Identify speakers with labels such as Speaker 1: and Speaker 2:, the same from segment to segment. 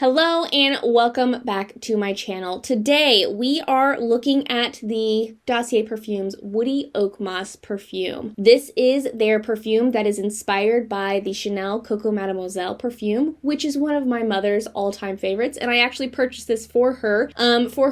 Speaker 1: Hello and welcome back to my channel. Today we are looking at the Dossier Perfumes Woody Oakmoss perfume. This is their perfume that is inspired by the Chanel Coco Mademoiselle perfume, which is one of my mother's all-time favorites, and I actually purchased this for her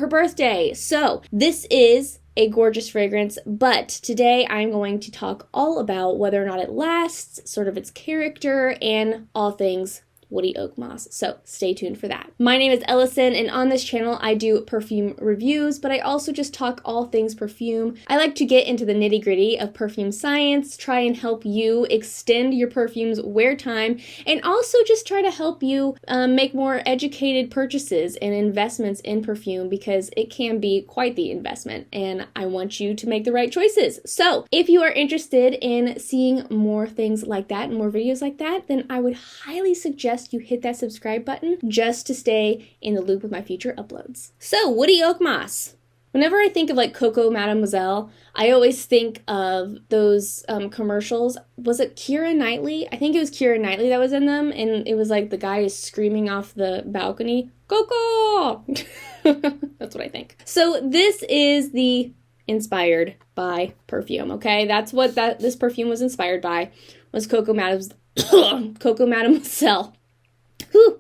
Speaker 1: birthday. So this is a gorgeous fragrance, but today I'm going to talk all about whether or not it lasts, sort of its character, and all things Woody Oakmoss. So stay tuned for that. My name is Ellison, and on this channel I do perfume reviews, but I also just talk all things perfume. I like to get into the nitty-gritty of perfume science, try and help you extend your perfume's wear time, and also just try to help you make more educated purchases and investments in perfume, because it can be quite the investment, and I want you to make the right choices. So if you are interested in seeing more things like that and more videos like that, then I would highly suggest you hit that subscribe button just to stay in the loop with my future uploads. So, Woody Oakmoss. Whenever I think of like Coco Mademoiselle, I always think of those commercials. Was it Keira Knightley? I think it was Keira Knightley that was in them, and it was like the guy is screaming off the balcony, Coco! That's what I think. So this is the inspired by perfume, okay? That's what this perfume was inspired by, was Coco Mademoiselle.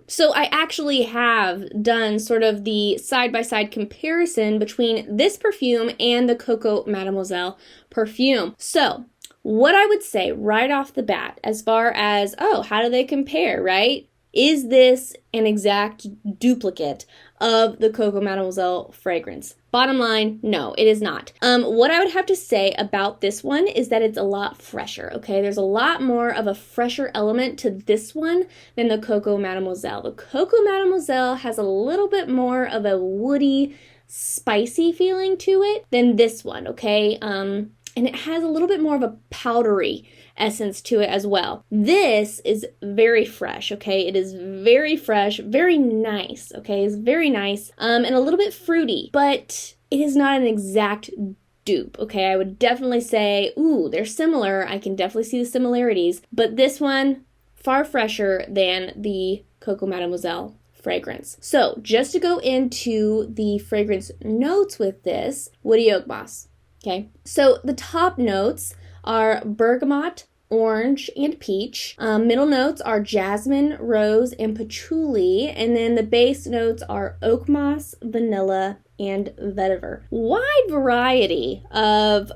Speaker 1: So I actually have done sort of the side-by-side comparison between this perfume and the Coco Mademoiselle perfume. So what I would say right off the bat, as far as, how do they compare, right? Is this an exact duplicate of the Coco Mademoiselle fragrance? Bottom line, no, it is not. What I would have to say about this one is that it's a lot fresher, okay? There's a lot more of a fresher element to this one than the Coco Mademoiselle. The Coco Mademoiselle has a little bit more of a woody, spicy feeling to it than this one, okay? And it has a little bit more of a powdery essence to it as well. This is very fresh, okay? It is very fresh, very nice, okay? It's very nice, and a little bit fruity, but it is not an exact dupe, okay? I would definitely say, they're similar. I can definitely see the similarities, but this one, far fresher than the Coco Mademoiselle fragrance. So, just to go into the fragrance notes with this, Woody Oakmoss. Okay, so the top notes are bergamot, orange, and peach. Middle notes are jasmine, rose, and patchouli. And then the base notes are oak moss, vanilla, and vetiver. Wide variety of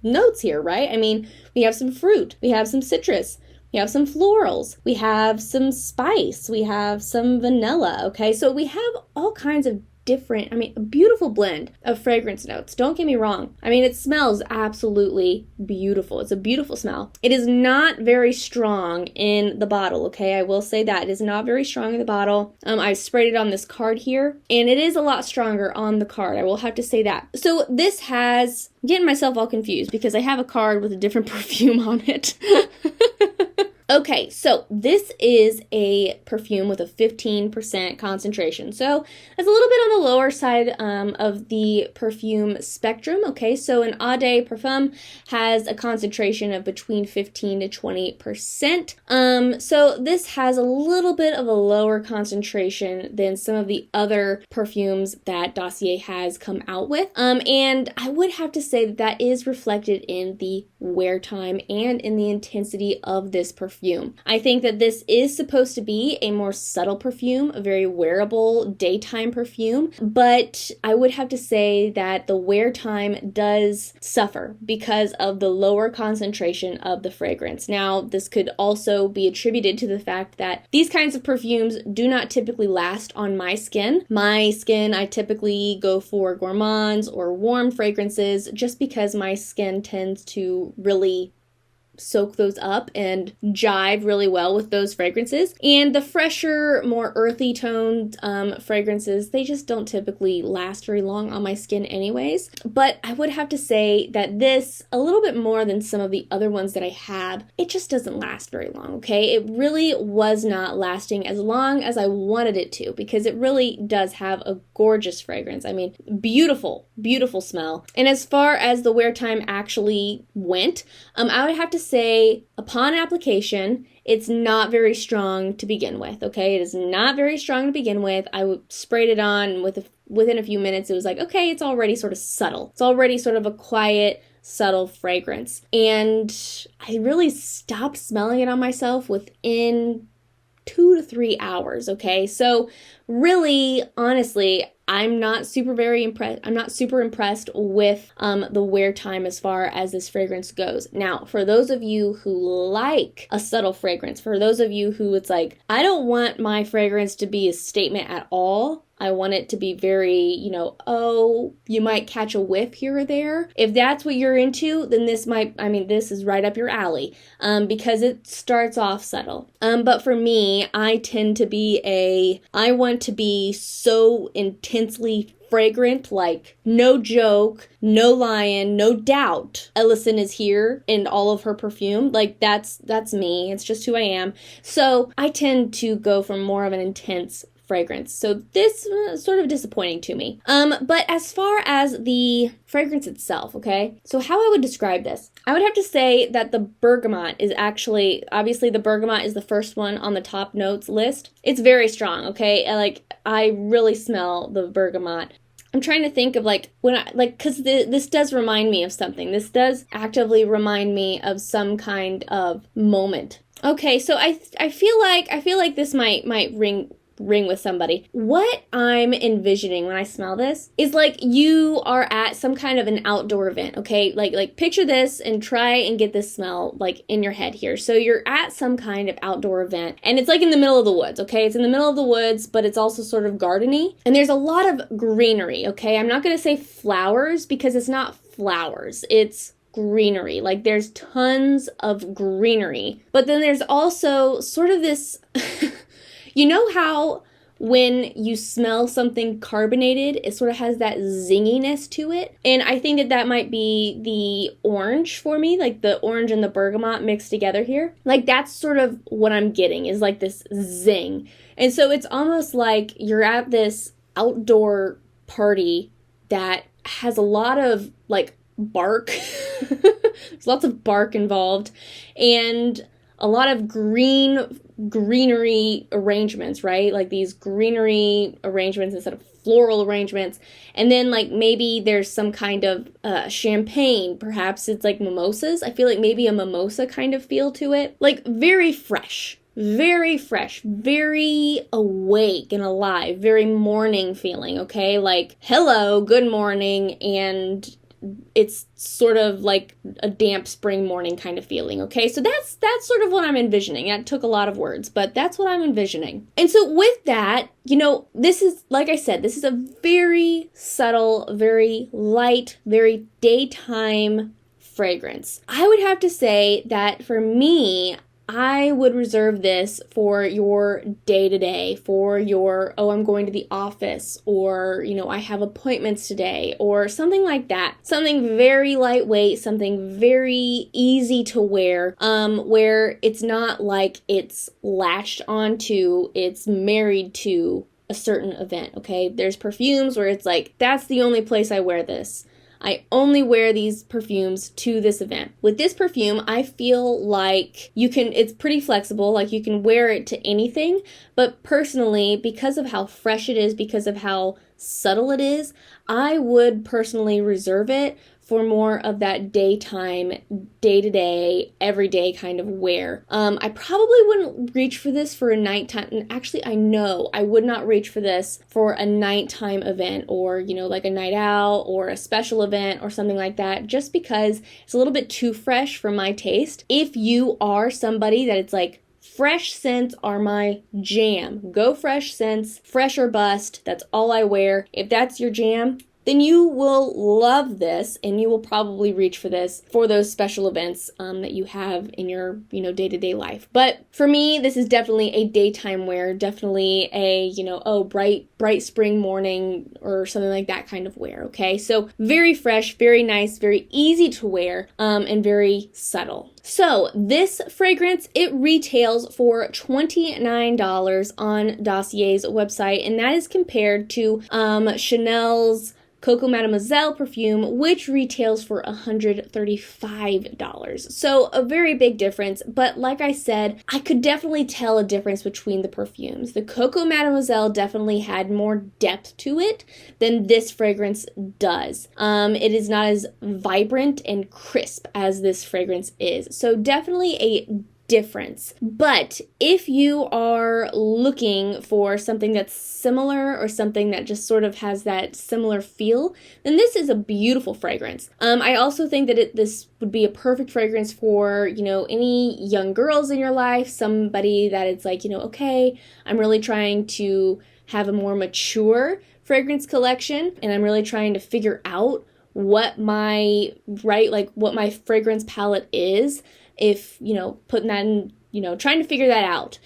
Speaker 1: notes here, right? I mean, we have some fruit, we have some citrus, we have some florals, we have some spice, we have some vanilla, okay? So we have all kinds of different, a beautiful blend of fragrance notes. Don't get me wrong. It smells absolutely beautiful. It's a beautiful smell. It is not very strong in the bottle, okay? I will say that. It is not very strong in the bottle. I sprayed it on this card here, and it is a lot stronger on the card. I will have to say that. So this has, I'm getting myself all confused because I have a card with a different perfume on it. Okay, so this is a perfume with a 15% concentration. So it's a little bit on the lower side of the perfume spectrum, okay? So an Eau de Parfum has a concentration of between 15 to 20%. So this has a little bit of a lower concentration than some of the other perfumes that Dossier has come out with. And I would have to say that is reflected in the wear time and in the intensity of this perfume. I think that this is supposed to be a more subtle perfume, a very wearable daytime perfume, but I would have to say that the wear time does suffer because of the lower concentration of the fragrance. Now, this could also be attributed to the fact that these kinds of perfumes do not typically last on my skin. My skin, I typically go for gourmands or warm fragrances just because my skin tends to really soak those up and jive really well with those fragrances. And the fresher, more earthy toned fragrances, they just don't typically last very long on my skin anyways. But I would have to say that this, a little bit more than some of the other ones that I have, it just doesn't last very long, okay? It really was not lasting as long as I wanted it to, because it really does have a gorgeous fragrance. I mean, beautiful, beautiful smell. And as far as the wear time actually went, I would have to say upon application, it's not very strong to begin with, okay? It is not very strong to begin with. I sprayed it on within a few minutes. It was like, okay, it's already sort of subtle. It's already sort of a quiet, subtle fragrance. And I really stopped smelling it on myself within 2 to 3 hours, okay? So really, honestly, I'm not super impressed with the wear time as far as this fragrance goes. Now, for those of you who like a subtle fragrance, for those of you who it's like, I don't want my fragrance to be a statement at all, I want it to be very, oh, you might catch a whiff here or there. If that's what you're into, then this is right up your alley, because it starts off subtle. But for me, I want to be so intensely fragrant, like no joke, no lying, no doubt. Ellison is here in all of her perfume. Like that's me. It's just who I am. So I tend to go for more of an intense fragrance. So this is sort of disappointing to me. But as far as the fragrance itself, okay? So how I would describe this, I would have to say that the bergamot is actually, obviously the bergamot is the first one on the top notes list. It's very strong, okay? I really smell the bergamot. I'm trying to think of because this does remind me of something. This does actively remind me of some kind of moment. Okay, so I feel like this might ring with somebody. What I'm envisioning when I smell this is like you are at some kind of an outdoor event, okay? Like picture this and try and get this smell like in your head here. So you're at some kind of outdoor event and it's like in the middle of the woods, okay? It's in the middle of the woods, but it's also sort of gardeny and there's a lot of greenery, okay? I'm not going to say flowers because it's not flowers. It's greenery. Like there's tons of greenery. But then there's also sort of this you know how when you smell something carbonated, it sort of has that zinginess to it? And I think that might be the orange for me, like the orange and the bergamot mixed together here. Like that's sort of what I'm getting is like this zing. And so it's almost like you're at this outdoor party that has a lot of like bark. There's lots of bark involved and a lot of greenery arrangements, right? Like these greenery arrangements instead of floral arrangements. And then like maybe there's some kind of champagne. Perhaps it's like mimosas. I feel like maybe a mimosa kind of feel to it. Like very fresh, very awake and alive, very morning feeling, okay? Like, hello, good morning, and it's sort of like a damp spring morning kind of feeling, okay? So that's sort of what I'm envisioning. That took a lot of words, but that's what I'm envisioning. And so with that, this is, like I said, this is a very subtle, very light, very daytime fragrance. I would have to say that for me, I would reserve this for your day-to-day, for your, I'm going to the office, or, I have appointments today, or something like that. Something very lightweight, something very easy to wear, where it's not like it's latched onto, it's married to a certain event, okay? There's perfumes where it's like, that's the only place I wear this. I only wear these perfumes to this event. With this perfume, I feel like it's pretty flexible, like you can wear it to anything, but personally, because of how fresh it is, because of how subtle it is, I would personally reserve it for more of that daytime, day-to-day, everyday kind of wear. I probably wouldn't reach for this for a nighttime, and actually I know I would not reach for this for a nighttime event or, like a night out or a special event or something like that, just because it's a little bit too fresh for my taste. If you are somebody that it's like, fresh scents are my jam, go fresh scents, fresh or bust, that's all I wear. If that's your jam, then you will love this and you will probably reach for this for those special events that you have in your, day-to-day life. But for me, this is definitely a daytime wear, definitely a, bright spring morning or something like that kind of wear, okay? So very fresh, very nice, very easy to wear, and very subtle. So this fragrance, it retails for $29 on Dossier's website, and that is compared to Chanel's Coco Mademoiselle perfume, which retails for $135. So a very big difference, but like I said, I could definitely tell a difference between the perfumes. The Coco Mademoiselle definitely had more depth to it than this fragrance does. It is not as vibrant and crisp as this fragrance is. So definitely a difference. But if you are looking for something that's similar or something that just sort of has that similar feel, then this is a beautiful fragrance. I also think that this would be a perfect fragrance for, any young girls in your life, somebody that it's like, okay, I'm really trying to have a more mature fragrance collection and I'm really trying to figure out what my fragrance palette is. If, putting that in, trying to figure that out,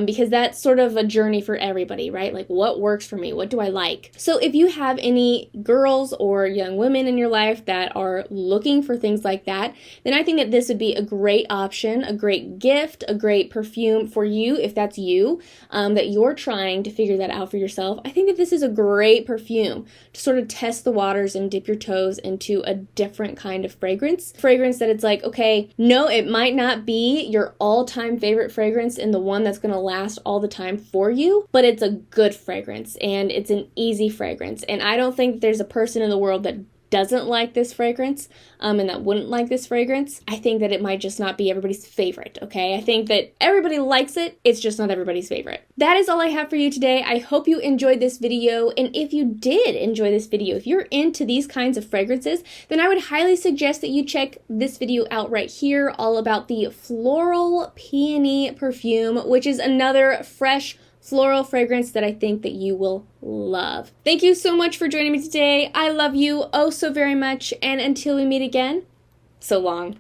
Speaker 1: because that's sort of a journey for everybody, right? Like, what works for me? What do I like? So if you have any girls or young women in your life that are looking for things like that, then I think that this would be a great option, a great gift, a great perfume for you, if that's you, that you're trying to figure that out for yourself. I think that this is a great perfume to sort of test the waters and dip your toes into a different kind of fragrance. Fragrance that it's like, okay, no, it might not be your all-time favorite fragrance and the one that's going to last all the time for you, but it's a good fragrance and it's an easy fragrance. And I don't think there's a person in the world that doesn't like this fragrance and that wouldn't like this fragrance. I think that it might just not be everybody's favorite, okay? I think that everybody likes it, it's just not everybody's favorite. That is all I have for you today. I hope you enjoyed this video, and if you did enjoy this video, if you're into these kinds of fragrances, then I would highly suggest that you check this video out right here, all about the Floral Peony perfume, which is another fresh floral fragrance that I think that you will love. Thank you so much for joining me today. I love you oh so very much, and until we meet again, so long.